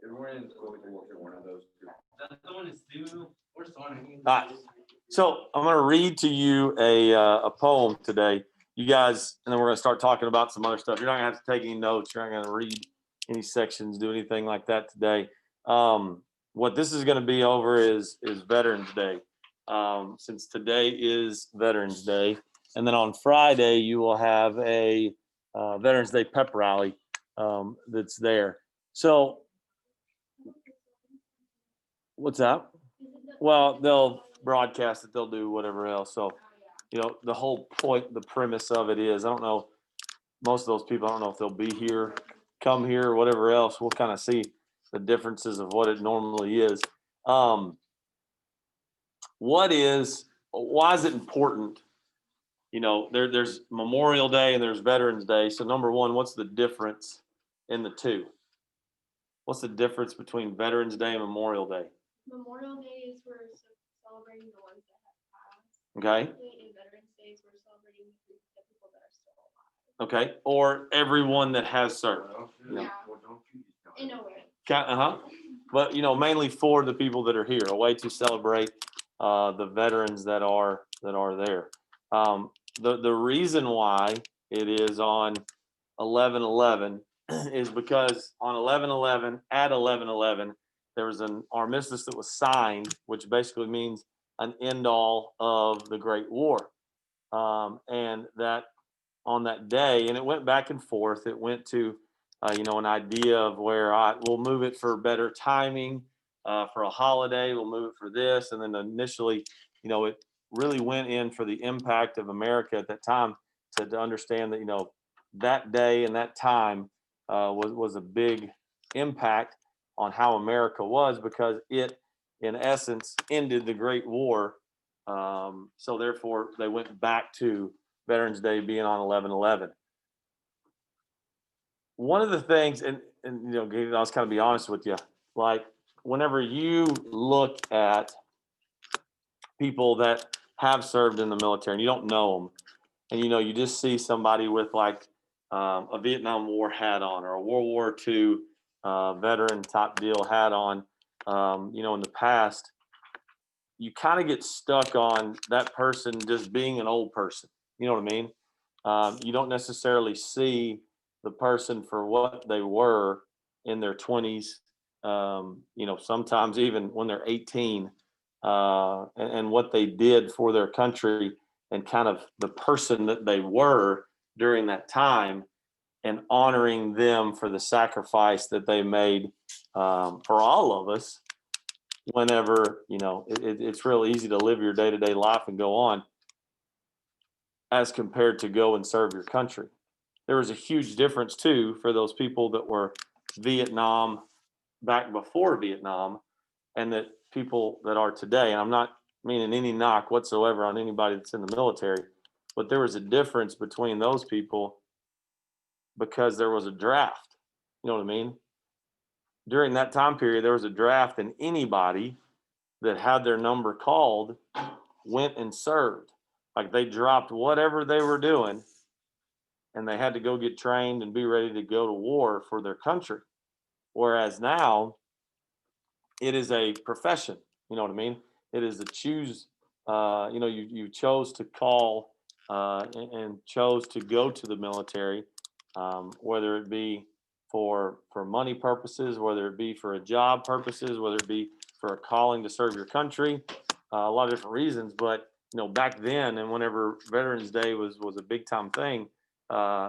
Everyone is going to work in one of those two. That's the one is Stu or Sonic. So I'm going to read to you a poem today, you guys, and then we're going to start talking about some other stuff. You're not going to have to take any notes. You're not going to read any sections, do anything like that today. What this is going to be over is Veterans Day, since today is Veterans Day, and then on Friday you will have a Veterans Day pep rally that's there. So what's that? Well, they'll broadcast it. They'll do whatever else. So, the whole point, the premise of it is, I don't know, most of those people, I don't know if they'll be here, come here, or whatever else. We'll kind of see the differences of what it normally is. Why is it important? There's Memorial Day and there's Veterans Day. So number one, what's the difference in the two? What's the difference between Veterans Day and Memorial Day? Memorial Day is we're celebrating the ones that have passed. Okay. And Veterans Day is we're celebrating the people that are still alive. Okay. Or everyone that has served. Yeah. Well, don't you just tell In me. a way. But mainly for the people that are here, a way to celebrate the veterans that are there. The reason why it is on 11/11 is because on 11/11 at 11/11 there was an armistice that was signed, which basically means an end all of the Great War, and that on that day, and it went back and forth. It went to an idea of where we'll move it for better timing, for a holiday. We'll move it for this, and then initially, it really went in for the impact of America at that time to understand that that day and that time was a big impact on how America was, because it, in essence, ended the Great War. So therefore, they went back to Veterans Day being on 11/11. One of the things, and I'll just kind of be honest with you, like whenever you look at people that have served in the military and you don't know them, and you just see somebody with like a Vietnam War hat on or a World War II veteran type deal hat on, in the past, you kind of get stuck on that person just being an old person. You know what I mean? You don't necessarily see the person for what they were in their 20s, sometimes even when they're 18, and what they did for their country, and kind of the person that they were during that time, and honoring them for the sacrifice that they made for all of us. Whenever, it's real easy to live your day-to-day life and go on, as compared to go and serve your country. There was a huge difference too for those people that were Vietnam back before Vietnam, and that people that are today. And I'm not meaning any knock whatsoever on anybody that's in the military, but there was a difference between those people because there was a draft. You know what I mean? During that time period, there was a draft, and anybody that had their number called went and served. Like they dropped whatever they were doing, and they had to go get trained and be ready to go to war for their country. Whereas now, it is a profession. You know what I mean? It is a choose. You chose to call and chose to go to the military, whether it be for money purposes, whether it be for a job purposes, whether it be for a calling to serve your country, a lot of different reasons. But back then, and whenever Veterans Day was a big time thing,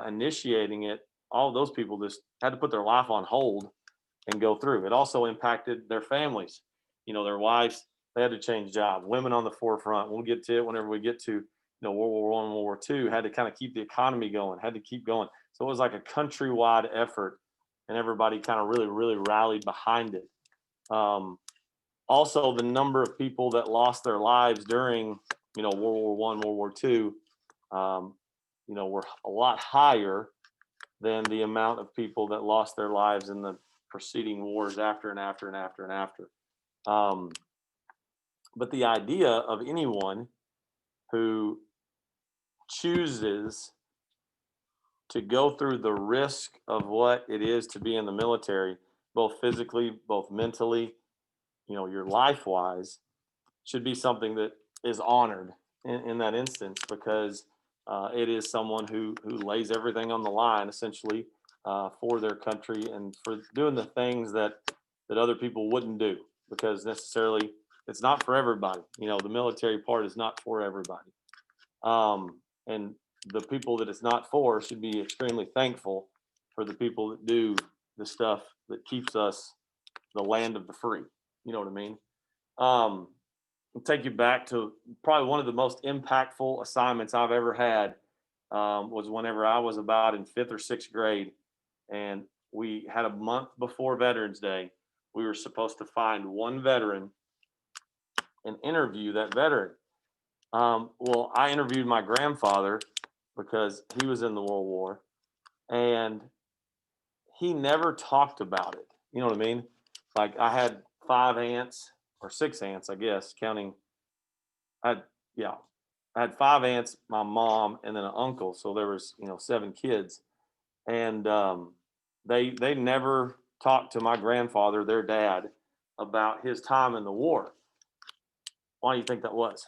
initiating it, all of those people just had to put their life on hold and go through. It also impacted their families. Their wives, they had to change jobs. Women on the forefront. We'll get to it whenever we get to World War I, World War II. Had to kind of keep the economy going. Had to keep going. So it was like a countrywide effort, and everybody kind of really, really rallied behind it. Also, the number of people that lost their lives during World War I, World War II, were a lot higher than the amount of people that lost their lives in the preceding wars after and after and after and after. But the idea of anyone who chooses to go through the risk of what it is to be in the military, both physically, both mentally, your life wise, should be something that is honored in that instance, because it is someone who lays everything on the line essentially for their country, and for doing the things that other people wouldn't do, because necessarily it's not for everybody. The military part is not for everybody. And the people that it's not for should be extremely thankful for the people that do the stuff that keeps us the land of the free. You know what I mean? I'll take you back to probably one of the most impactful assignments I've ever had. Was whenever I was about in 5th or 6th grade, and we had a month before Veterans Day. We were supposed to find one veteran and interview that veteran. Well, I interviewed my grandfather because he was in the World War, and he never talked about it. You know what I mean? Like, I had 5 aunts or 6 aunts, I guess, counting. I had 5 aunts, my mom, and then an uncle. So there was 7 kids, and they never talked to my grandfather, their dad, about his time in the war. Why do you think that was?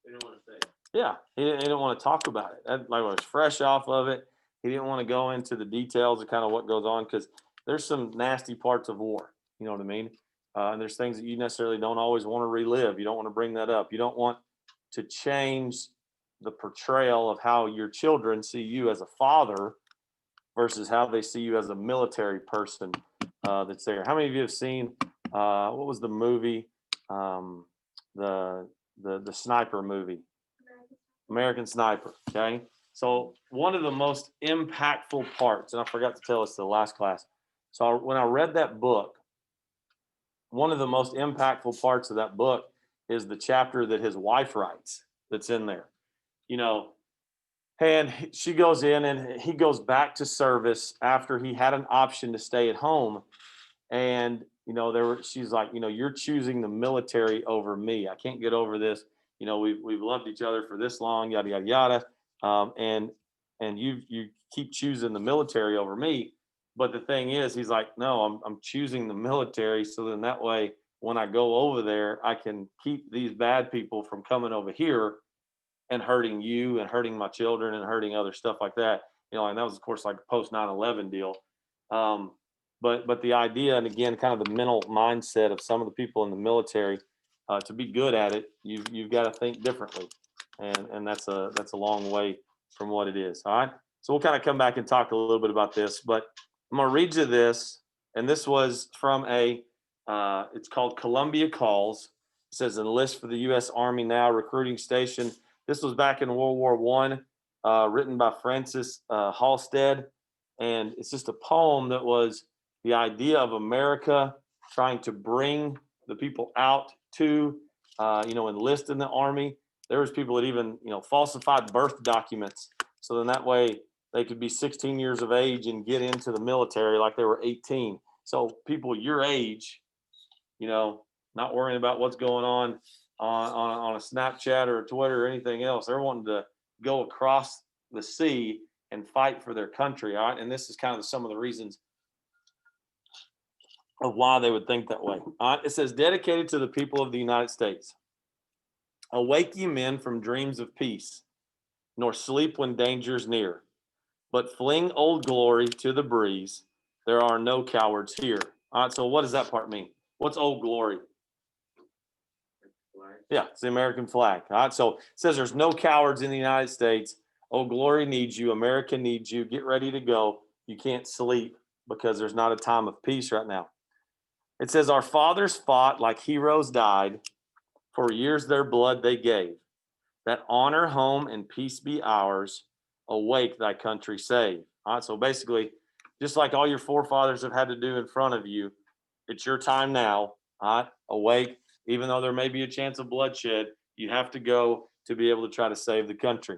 They don't want to say. Yeah, he didn't want to talk about it. Like, I was fresh off of it. He didn't want to go into the details of kind of what goes on, because there's some nasty parts of war. You know what I mean? And there's things that you necessarily don't always want to relive. You don't want to bring that up. You don't want to change the portrayal of how your children see you as a father versus how they see you as a military person that's there. How many of you have seen what was the movie? The sniper movie, American Sniper. Okay, so one of the most impactful parts, and I forgot to tell us the last class. So when I read that book, one of the most impactful parts of that book is the chapter that his wife writes. That's in there, and she goes in, and he goes back to service after he had an option to stay at home. And she's like, you're choosing the military over me. I can't get over this. We've loved each other for this long, yada yada yada. And you keep choosing the military over me. But the thing is, he's like, no, I'm choosing the military, so then that way when I go over there, I can keep these bad people from coming over here and hurting you and hurting my children and hurting other stuff like that. And that was, of course, like a post 9/11 deal. But the idea, and again, kind of the mental mindset of some of the people in the military, to be good at it, you've got to think differently, and that's a long way from what it is. All right, so we'll kind of come back and talk a little bit about this, but I'm gonna read you this, and this was from it's called Columbia Calls. It says, enlist for the U.S. Army now, recruiting station. This was back in World War I, written by Francis Halstead, and it's just a poem that was the idea of America trying to bring the people out to, enlist in the Army. There was people that even, falsified birth documents. So then that way they could be 16 years of age and get into the military like they were 18. So people your age, not worrying about what's going on a Snapchat or a Twitter or anything else. They're wanting to go across the sea and fight for their country. All right. And this is kind of some of the reasons of why they would think that way. All right. It says, dedicated to the people of the United States. Awake ye men from dreams of peace, nor sleep when danger's near, but fling old glory to the breeze. There are no cowards here. All right. So what does that part mean? What's old glory? Yeah, it's the American flag. All right. So it says there's no cowards in the United States. Old glory needs you. America needs you. Get ready to go. You can't sleep because there's not a time of peace right now. It says our fathers fought like heroes died. For years their blood they gave. That honor, home, and peace be ours. Awake, thy country save. All right. So basically, just like all your forefathers have had to do in front of you, it's your time now. All right. Awake. Even though there may be a chance of bloodshed, you have to go to be able to try to save the country.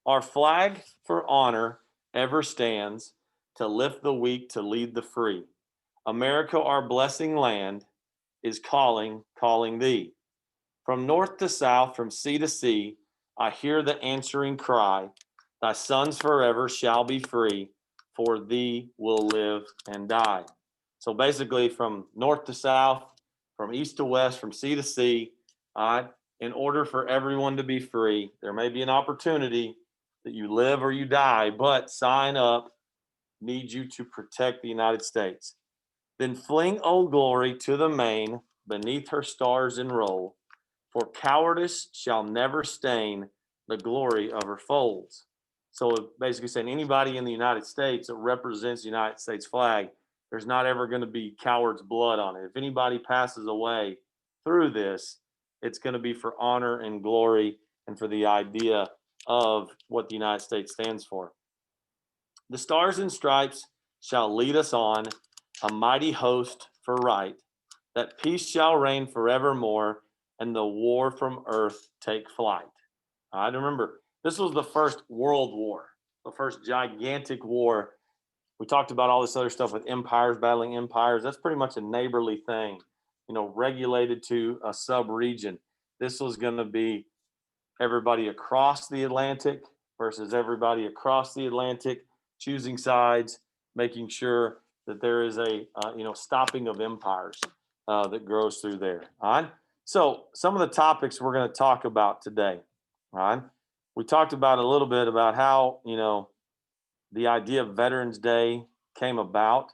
Our flag for honor ever stands, to lift the weak, to lead the free. America, our blessing land, is calling, calling thee. From north to south, from sea to sea, I hear the answering cry. Thy sons forever shall be free, for thee will live and die. So basically from north to south, from east to west, from sea to sea, all right, in order for everyone to be free, there may be an opportunity that you live or you die, but sign up needs you to protect the United States. Then fling Old Glory to the main, beneath her stars enroll, for cowardice shall never stain the glory of her folds. So basically saying anybody in the United States that represents the United States flag, there's not ever going to be coward's blood on it. If anybody passes away through this, it's going to be for honor and glory and for the idea of what the United States stands for. The stars and stripes shall lead us on, a mighty host for right, that peace shall reign forevermore, and the war from earth take flight. I remember this was the first world war, the first gigantic war. We talked about all this other stuff with empires battling empires. That's pretty much a neighborly thing, regulated to a sub-region. This was going to be everybody across the Atlantic versus everybody across the Atlantic, choosing sides, making sure that there is a stopping of empires that grows through there. All right. So some of the topics we're going to talk about today. All right. We talked about a little bit about how the idea of Veterans Day came about,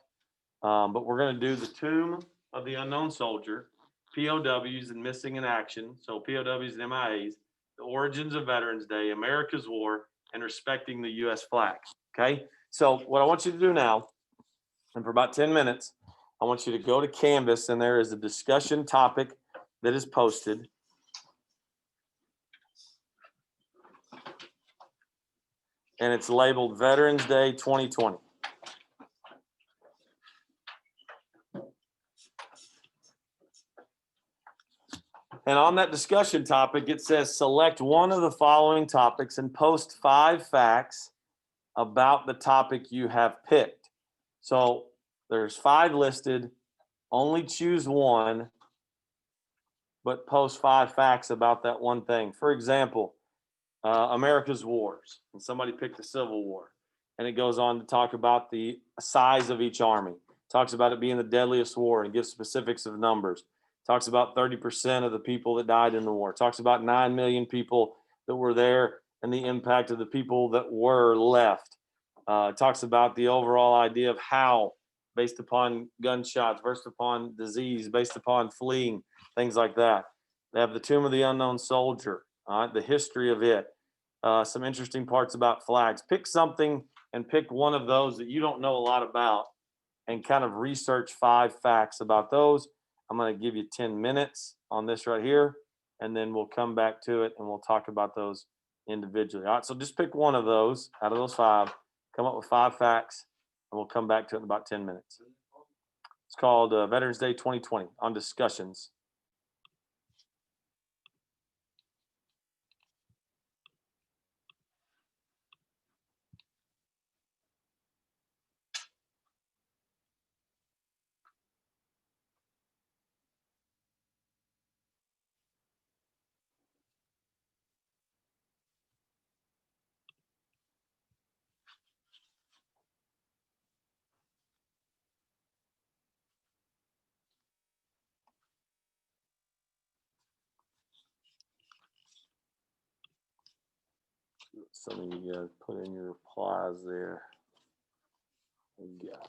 but we're going to do the Tomb of the Unknown Soldier, POWs and Missing in Action, so POWs and MIAs, the origins of Veterans Day, America's War, and respecting the U.S. flag. Okay, so what I want you to do now, and for about 10 minutes, I want you to go to Canvas, and there is a discussion topic that is posted. And it's labeled Veterans Day 2020. And on that discussion topic, it says select one of the following topics and post 5 facts about the topic you have picked. So there's 5 listed, only choose one, but post 5 facts about that one thing. For example, America's wars, and somebody picked the Civil War. And it goes on to talk about the size of each army, talks about it being the deadliest war and gives specifics of numbers. Talks about 30% of the people that died in the war. Talks about 9 million people that were there and the impact of the people that were left. Talks about the overall idea of how, based upon gunshots, based upon disease, based upon fleeing, things like that. They have the Tomb of the Unknown Soldier, the history of it. Some interesting parts about flags. Pick something and pick one of those that you don't know a lot about and kind of research 5 facts about those. I'm going to give you 10 minutes on this right here, and then we'll come back to it and we'll talk about those individually. All right, so just pick one of those out of those 5, come up with 5 facts, and we'll come back to it in about 10 minutes. It's called Veterans Day 2020 on discussions. Some of you guys put in your replies there. We got.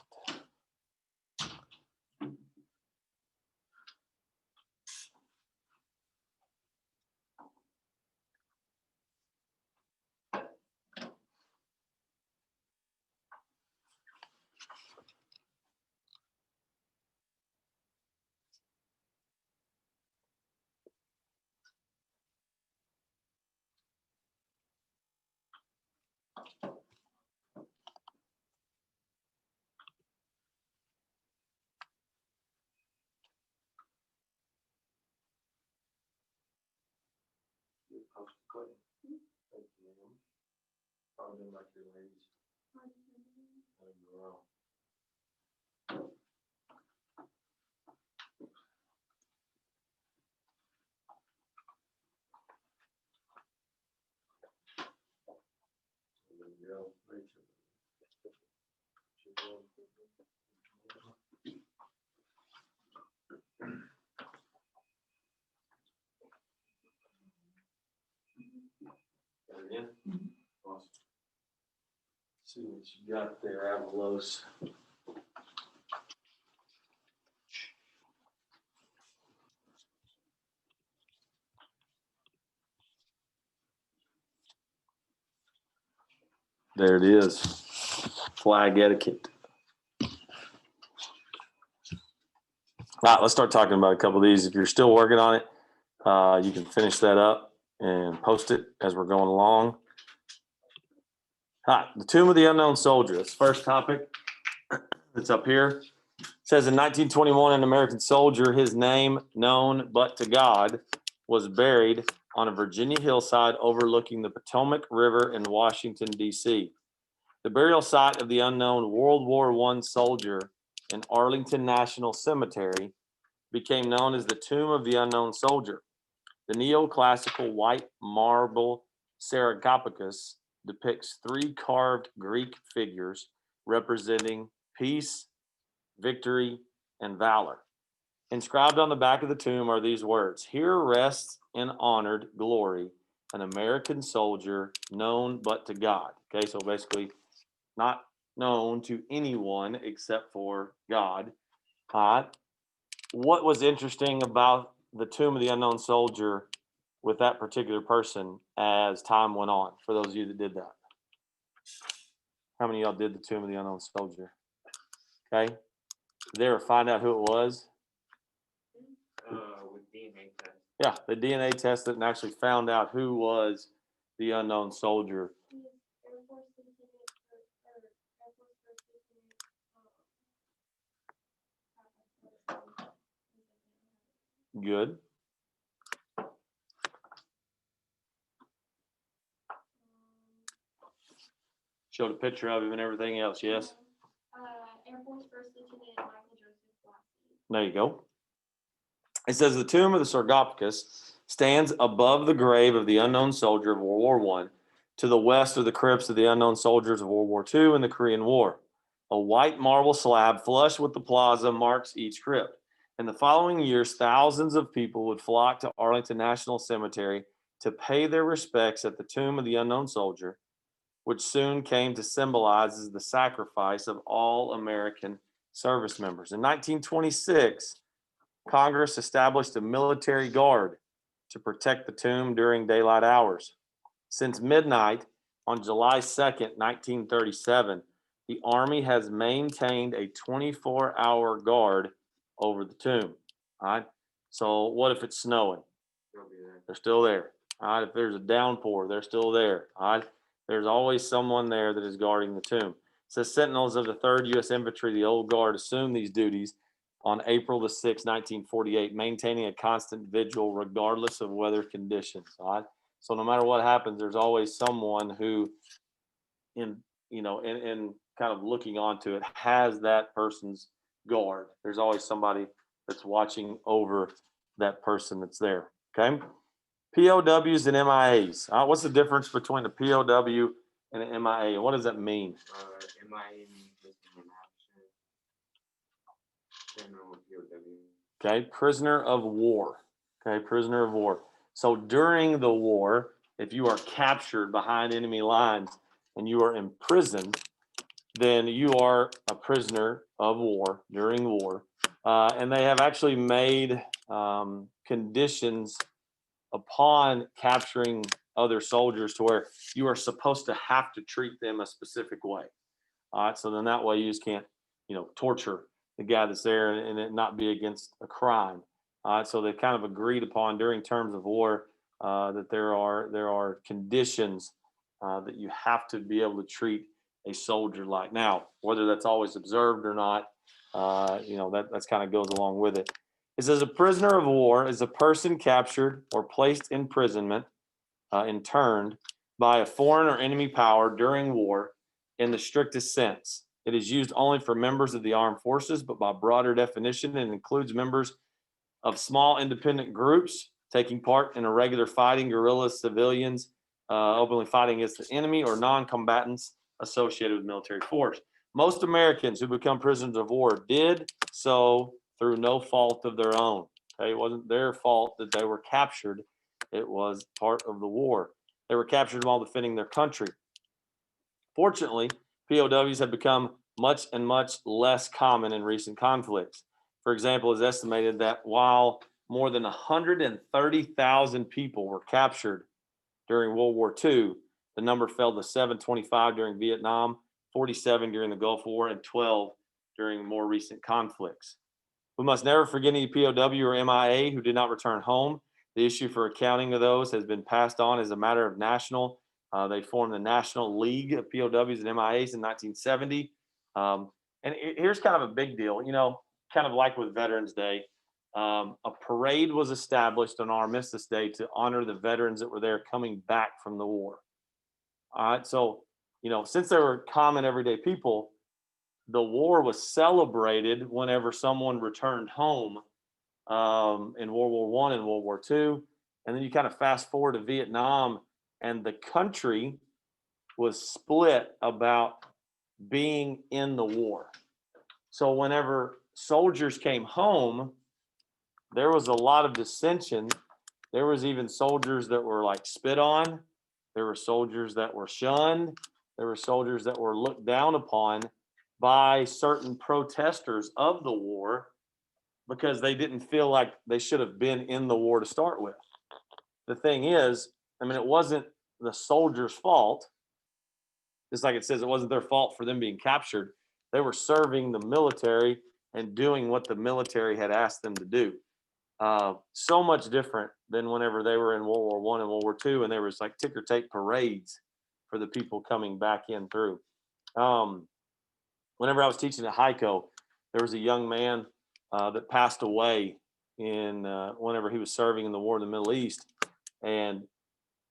See what you got there, Avalos. There it is. Flag etiquette. All right, let's start talking about a couple of these. If you're still working on it, you can finish that up and post it as we're going along. All right, the Tomb of the Unknown Soldier. That's the first topic that's up here. It says in 1921, an American soldier, his name known but to God, was buried on a Virginia hillside overlooking the Potomac River in Washington, D.C. The burial site of the unknown World War I soldier in Arlington National Cemetery became known as the Tomb of the Unknown Soldier. The neoclassical white marble sarcophagus depicts 3 carved Greek figures representing peace, victory, and valor. Inscribed on the back of the tomb are these words: "Here rests in honored glory an American soldier known but to God." Okay, so basically not known to anyone except for God. What was interesting about the Tomb of the Unknown Soldier with that particular person as time went on, for those of you that did that? How many of y'all did the Tomb of the Unknown Soldier? Okay. Did they ever find out who it was? With DNA test. Yeah, they DNA tested and actually found out who was the unknown soldier. He's Air Force Lieutenant or Air Force First Lieutenant. Good. Showed a picture of him and everything else, yes? Air Force First Lieutenant Michael Joseph Blassie. There you go. It says the tomb of the sarcophagus stands above the grave of the unknown soldier of World War I, to the west of the crypts of the unknown soldiers of World War II and the Korean War. A white marble slab flush with the plaza marks each crypt. In the following years, thousands of people would flock to Arlington National Cemetery to pay their respects at the tomb of the unknown soldier, which soon came to symbolize as the sacrifice of all American service members. In 1926, Congress established a military guard to protect the tomb during daylight hours. Since midnight on July 2nd, 1937, the Army has maintained a 24-hour guard over the tomb. All right. So what if it's snowing? They'll be there. They're still there. All right. If there's a downpour, they're still there. All right. There's always someone there that is guarding the tomb. It says sentinels of the 3rd U.S. Infantry, the Old Guard, assumed these duties on April the 6th, 1948, maintaining a constant vigil regardless of weather conditions. All right. So no matter what happens, there's always someone who, in kind of looking onto it, has that person's guard. There's always somebody that's watching over that person that's there. Okay. POWs and MIAs. What's the difference between a POW and an MIA? What does that mean? MIA means missing in action. General POW. Okay, prisoner of war. Okay, prisoner of war. So during the war, if you are captured behind enemy lines and you are imprisoned, then you are a prisoner of war during war. And they have actually made conditions upon capturing other soldiers to where you are supposed to have to treat them a specific way. All right, so then that way you just can't, torture the guy that's there and it not be against a crime. All right, so they've kind of agreed upon during terms of war that there are conditions that you have to be able to treat a soldier like. Now, whether that's always observed or not, that's kind of goes along with it. It says a prisoner of war is a person captured or placed in imprisonment, interned by a foreign or enemy power during war in the strictest sense. It is used only for members of the armed forces, but by broader definition, it includes members of small independent groups taking part in irregular fighting, guerrillas, civilians, openly fighting against the enemy, or non-combatants associated with military force. Most Americans who become prisoners of war did so through no fault of their own. Okay, it wasn't their fault that they were captured. It was part of the war. They were captured while defending their country. Fortunately, POWs have become much and much less common in recent conflicts. For example, it's estimated that while more than 130,000 people were captured during World War II, the number fell to 725 during Vietnam, 47 during the Gulf War, and 12 during more recent conflicts. We must never forget any POW or MIA who did not return home. The issue for accounting of those has been passed on as a matter of national. They formed the National League of POWs and MIAs in 1970. And here's kind of a big deal, you know, kind of like with Veterans Day. A parade was established on Armistice Day to honor the veterans that were there coming back from the war. All right, so, you know, since they were common everyday people, the war was celebrated whenever someone returned home in World War I and World War II. And then you kind of fast forward to Vietnam, and the country was split about being in the war. So whenever soldiers came home, there was a lot of dissension. There was even soldiers that were like spit on. There were soldiers that were shunned. There were soldiers that were looked down upon by certain protesters of the war because they didn't feel like they should have been in the war to start with. The thing is, I mean, it wasn't the soldiers' fault. Just like it says, it wasn't their fault for them being captured. They were serving the military and doing what the military had asked them to do. So much different than whenever they were in World War I and World War II, and there was like ticker tape parades for the people coming back in through. Whenever I was teaching at HICO, there was a young man that passed away in whenever he was serving in the war in the Middle East, and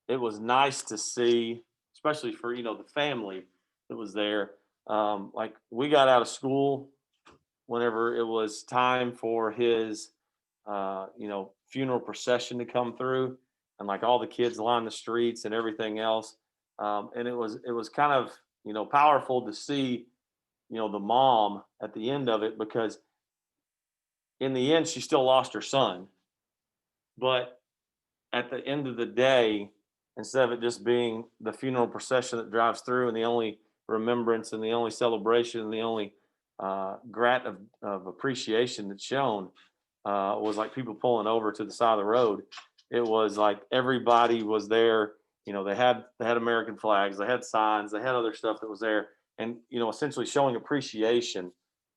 it was nice to see, especially for, you know, the family that was there. Like we got out of school whenever it was time for his you know, funeral procession to come through, and like all the kids lined the streets and everything else. And it was kind of, you know, powerful to see, you know, the mom at the end of it, because in the end she still lost her son. But at the end of the day, instead of it just being the funeral procession that drives through and the only remembrance and the only celebration and the only grat of appreciation that's shown, was like people pulling over to the side of the road. It was like everybody was there. You know, they had American flags, they had signs, they had other stuff that was there, and you know, essentially showing appreciation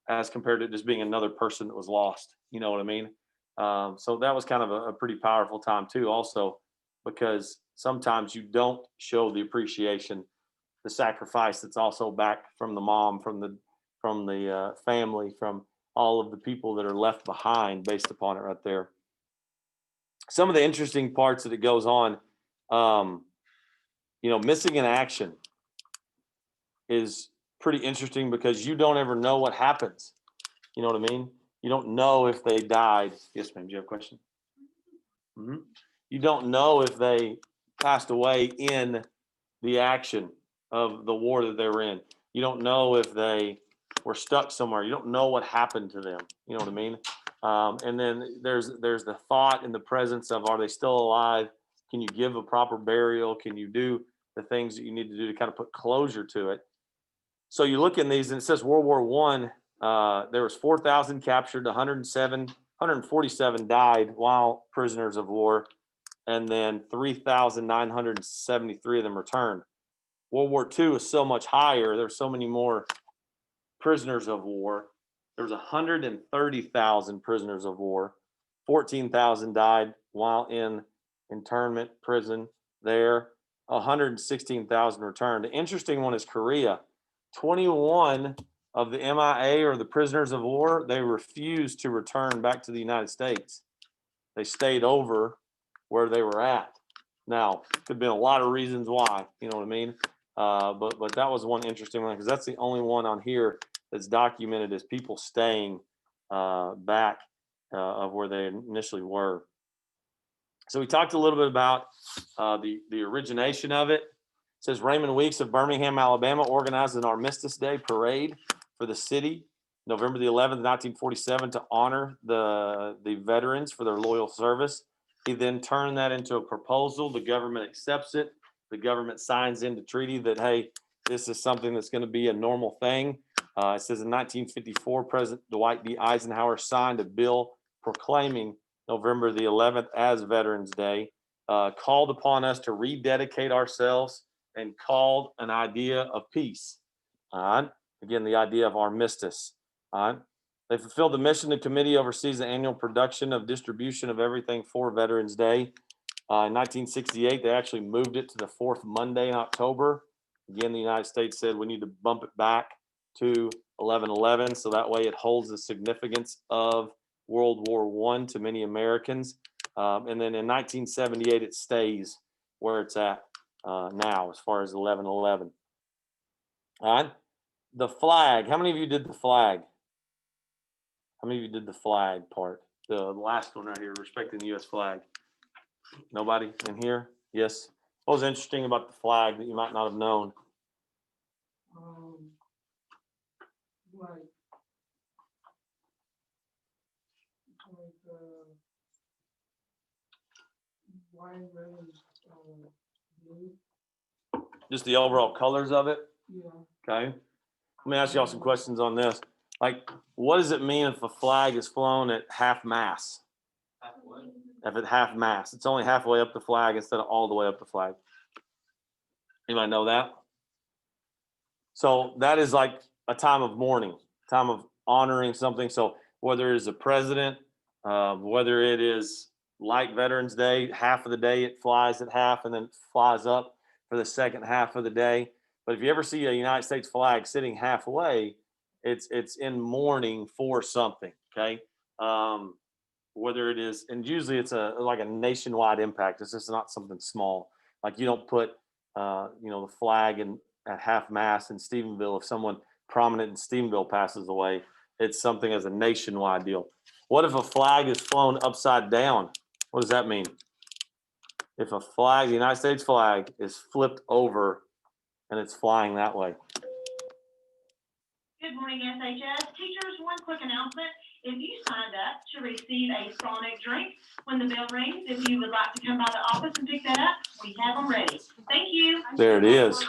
as compared to just being another person that was lost. You know what I mean? So that was kind of a pretty powerful time too, also because sometimes you don't show the appreciation, the sacrifice that's also back from the mom, from the family, from all of the people that are left behind based upon it right there. Some of the interesting parts that it goes on, you know, missing in action is pretty interesting because you don't ever know what happens. You know what I mean? You don't know if they died. Yes, ma'am. Do you have a question? Mm-hmm. You don't know if they passed away in the action of the war that they were in. You don't know if they were stuck somewhere. You don't know what happened to them. You know what I mean? And then there's the thought and the presence of, are they still alive? Can you give a proper burial? Can you do the things that you need to do to kind of put closure to it? So you look in these, and it says World War I, there was 4,000 captured, 147 died while prisoners of war, and then 3,973 of them returned. World War II is so much higher. There's so many more prisoners of war. There was 130,000 prisoners of war. 14,000 died while in internment prison there. 116,000 returned. The interesting one is Korea. 21 of the MIA, or the prisoners of war, they refused to return back to the United States. They stayed over where they were at. Now, could have been a lot of reasons why, you know what I mean? But that was one interesting one, because that's the only one on here that's documented as people staying back of where they initially were. So we talked a little bit about the origination of it. It says Raymond Weeks of Birmingham, Alabama, organized an Armistice Day parade for the city, November the 11th, 1947, to honor the veterans for their loyal service. He then turned that into a proposal. The government accepts it. The government signs into treaty that, hey, this is something that's going to be a normal thing. It says in 1954, President Dwight D. Eisenhower signed a bill proclaiming November the 11th as Veterans Day, called upon us to rededicate ourselves and called an idea of peace. All right. Again, the idea of armistice. All right. They fulfilled the mission. The committee oversees the annual production of distribution of everything for Veterans Day. In 1968, they actually moved it to the fourth Monday in October. Again, the United States said we need to bump it back to 11/11, so that way it holds the significance of World War I to many Americans. And then in 1978, it stays where it's at now as far as 11/11. All right. The flag. How many of you did the flag? How many of you did the flag part? The last one right here, respecting the U.S. flag. Nobody in here? Yes. What was interesting about the flag that you might not have known? Like, wine, red, blue, Just the overall colors of it. yeah. Okay. Let me ask y'all some questions on this. Like, what does it mean if a flag is flown at half mast? If it's half mast, it's only halfway up the flag instead of all the way up the flag. Anybody know that? So that is like a time of mourning, time of honoring something. So whether it is a president, whether it is like Veterans Day, half of the day it flies at half and then flies up for the second half of the day. But if you ever see a United States flag sitting halfway, it's in mourning for something. Okay. Whether it is, and usually it's like a nationwide impact. It's just not something small. Like you don't put, the flag at half mast in Stephenville. If someone prominent in Stephenville passes away, it's something as a nationwide deal. What if a flag is flown upside down? What does that mean? If a flag, the United States flag, is flipped over and it's flying that way. Good morning, SHS. Teachers, one quick announcement. If you signed up to receive a Sonic drink, when the bell rings, if you would like to come by the office and pick that up, we have them ready. Thank you. There it is.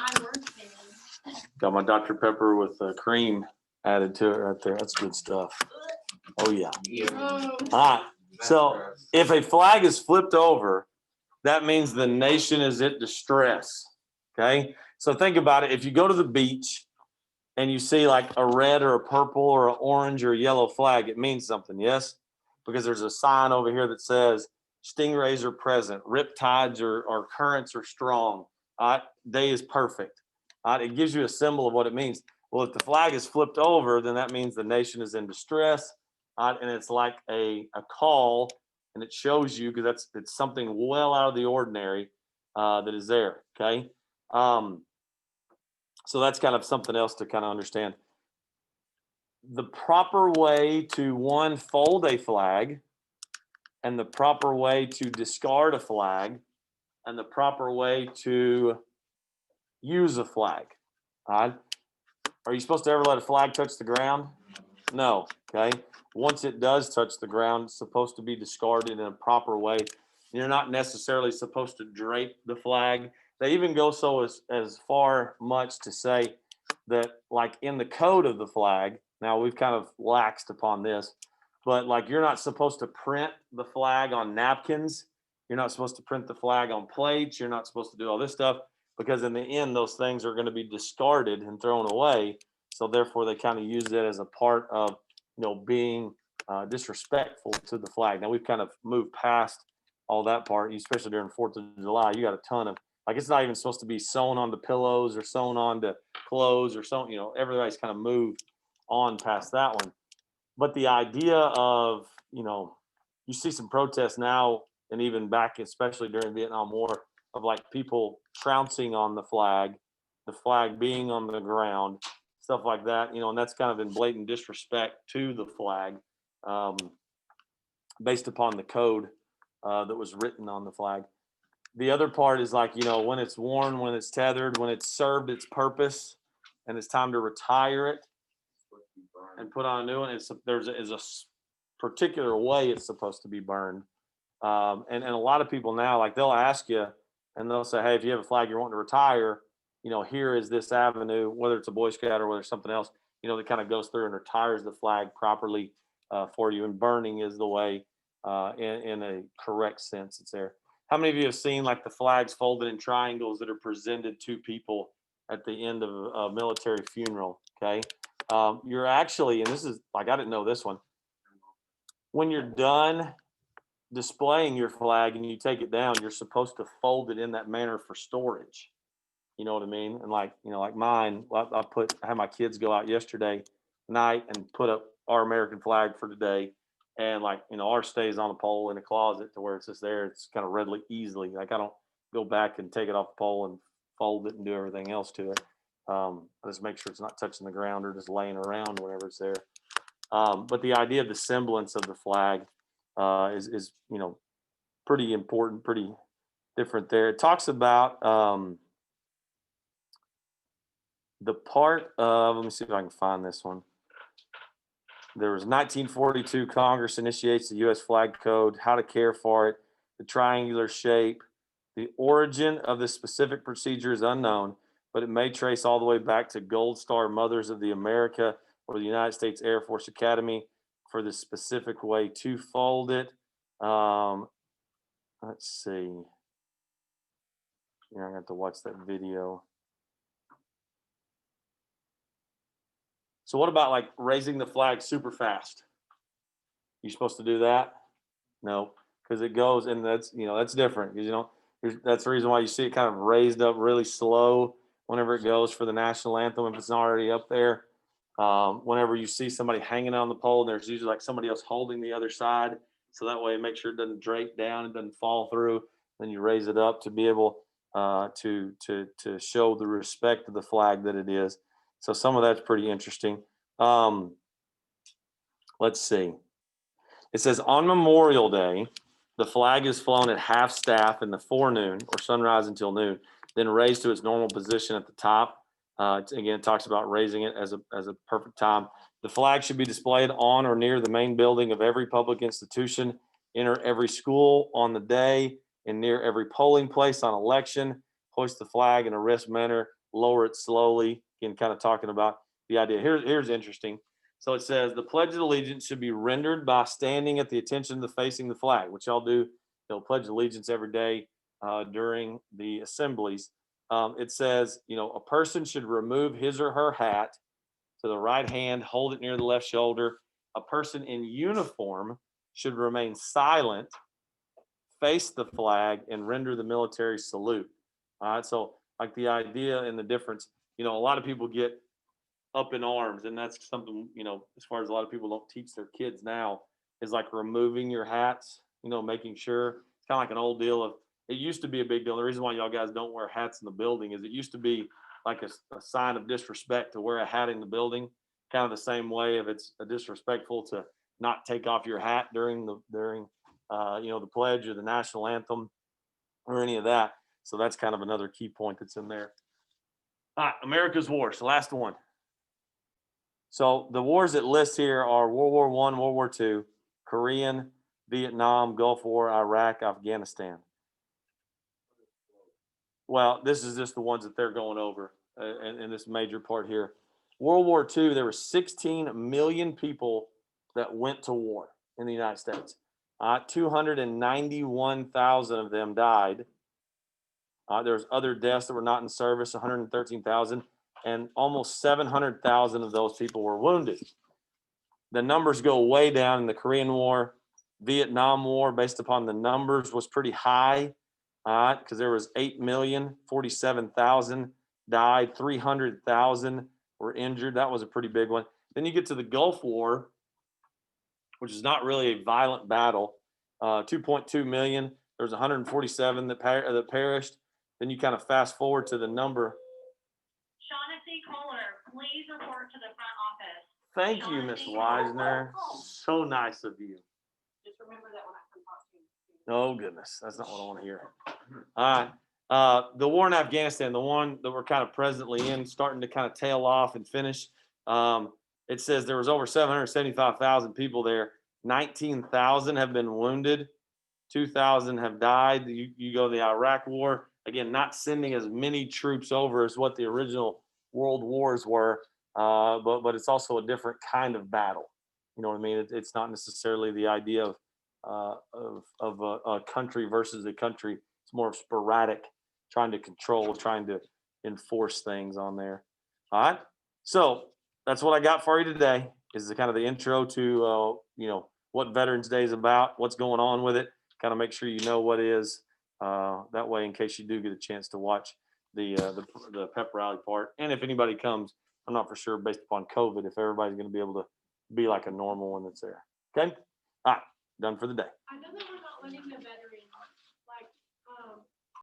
Got my Dr. Pepper with cream added to it right there. That's good stuff. Oh, yeah. All right. So if a flag is flipped over, that means the nation is at distress. Okay. So think about it. If you go to the beach and you see like a red or a purple or an orange or a yellow flag, it means something. Yes. Because there's a sign over here that says stingrays are present, riptides or currents are strong. Day is perfect. It gives you a symbol of what it means. Well, if the flag is flipped over, then that means the nation is in distress. And it's like a call, and it shows you, because it's something well out of the ordinary that is there. Okay. So that's kind of something else to kind of understand. The proper way to, one, fold a flag, and the proper way to discard a flag, and the proper way to use a flag. All right. Are you supposed to ever let a flag touch the ground? No. Okay. Once it does touch the ground, it's supposed to be discarded in a proper way. You're not necessarily supposed to drape the flag. They even go so as far much to say that, like in the code of the flag, now we've kind of laxed upon this, but like you're not supposed to print the flag on napkins. You're not supposed to print the flag on plates. You're not supposed to do all this stuff, because in the end, those things are going to be discarded and thrown away. So therefore, they kind of use it as a part of, being disrespectful to the flag. Now we've kind of moved past all that part, especially during 4th of July. You got a ton of, like, it's not even supposed to be sewn onto pillows or sewn onto clothes or sewn, everybody's kind of moved on past that one. But the idea of, you see some protests now, and even back, especially during the Vietnam War, of like people trouncing on the flag being on the ground, stuff like that, and that's kind of in blatant disrespect to the flag, based upon the code that was written on the flag. The other part is like, when it's worn, when it's tethered, when it's served its purpose, and it's time to retire it and put on a new one. There's a particular way it's supposed to be burned. And a lot of people now, like, they'll ask you and they'll say, hey, if you have a flag you're wanting to retire, here is this avenue, whether it's a Boy Scout or whether it's something else, that kind of goes through and retires the flag properly for you. And burning is the way, in a correct sense, it's there. How many of you have seen like the flags folded in triangles that are presented to people at the end of a military funeral? Okay. You're actually, and this is like, I didn't know this one. When you're done displaying your flag and you take it down, you're supposed to fold it in that manner for storage. You know what I mean? And like mine, I had my kids go out yesterday night and put up our American flag for today. And ours stays on a pole in a closet to where it's just there. It's kind of readily, easily. Like I don't go back and take it off the pole and fold it and do everything else to it. I just make sure it's not touching the ground or just laying around whenever it's there. But the idea of the semblance of the flag is pretty important, pretty different there. It talks about the part of, let me see if I can find this one. There was 1942, Congress initiates the U.S. flag code, how to care for it, the triangular shape. The origin of this specific procedure is unknown, but it may trace all the way back to Gold Star Mothers of the America or the United States Air Force Academy for the specific way to fold it. Let's see. You're gonna have to watch that video. So what about like raising the flag super fast? You supposed to do that? No, because it goes, and that's different. Because that's the reason why you see it kind of raised up really slow whenever it goes for the national anthem if it's not already up there. Whenever you see somebody hanging on the pole, there's usually like somebody else holding the other side, so that way make sure it doesn't drape down, it doesn't fall through. Then you raise it up to be able to show the respect of the flag that it is. So some of that's pretty interesting. Let's see. It says on Memorial Day, the flag is flown at half staff in the forenoon or sunrise until noon, then raised to its normal position at the top. Again, it talks about raising it as a perfect time. The flag should be displayed on or near the main building of every public institution, enter every school on the day, and near every polling place on election. Hoist the flag in a wrist manner, lower it slowly. Again, kind of talking about the idea. Here's interesting. So it says the Pledge of Allegiance should be rendered by standing at the attention of the facing the flag, which y'all do. They'll pledge allegiance every day during the assemblies. It says, a person should remove his or her hat to the right hand, hold it near the left shoulder. A person in uniform should remain silent, face the flag, and render the military salute. All right, so like the idea and the difference, a lot of people get up in arms, and that's something, as far as a lot of people don't teach their kids now, is like removing your hats, making sure. It's kind of like an old deal of, it used to be a big deal. The reason why y'all guys don't wear hats in the building is it used to be like a sign of disrespect to wear a hat in the building, kind of the same way if it's disrespectful to not take off your hat during the pledge or the national anthem or any of that. So that's kind of another key point that's in there. All right, America's wars, the last one. So the wars that list here are World War I, World War II, Korean, Vietnam, Gulf War, Iraq, Afghanistan. Well, this is just the ones that they're going over in this major part here. World War II, there were 16 million people that went to war in the United States. 291,000 of them died. There's other deaths that were not in service, 113,000, and almost 700,000 of those people were wounded. The numbers go way down in the Korean War. Vietnam War, based upon the numbers, was pretty high, because there was 8,047,000 died, 300,000 were injured. That was a pretty big one. Then you get to the Gulf War, which is not really a violent battle. 2.2 million. There's 147 that perished. Then you kind of fast forward to the number. Shaughnessy Kohler, please report to the front office. Thank you, Miss Weisner. So nice of you. Just remember that when I come talk to you. Oh, goodness. That's not what I want to hear. All right. The war in Afghanistan, the one that we're kind of presently in, starting to kind of tail off and finish. It says there was over 775,000 people there. 19,000 have been wounded. 2,000 have died. You go to the Iraq War. again, not sending as many troops over as what the original world wars were, but it's also a different kind of battle. You know what I mean? It's not necessarily the idea of a country versus a country. It's more sporadic, trying to control, trying to enforce things on there. All right. So that's what I got for you today. Is the kind of the intro to what Veterans Day is about, what's going on with it. Kind of make sure you know what it is. That way, in case you do get a chance to watch the pep rally part, and if anybody comes, I'm not for sure based upon COVID if everybody's going to be able to be like a normal one that's there. Okay. All right. Done for the day. I know that we're not letting the veterans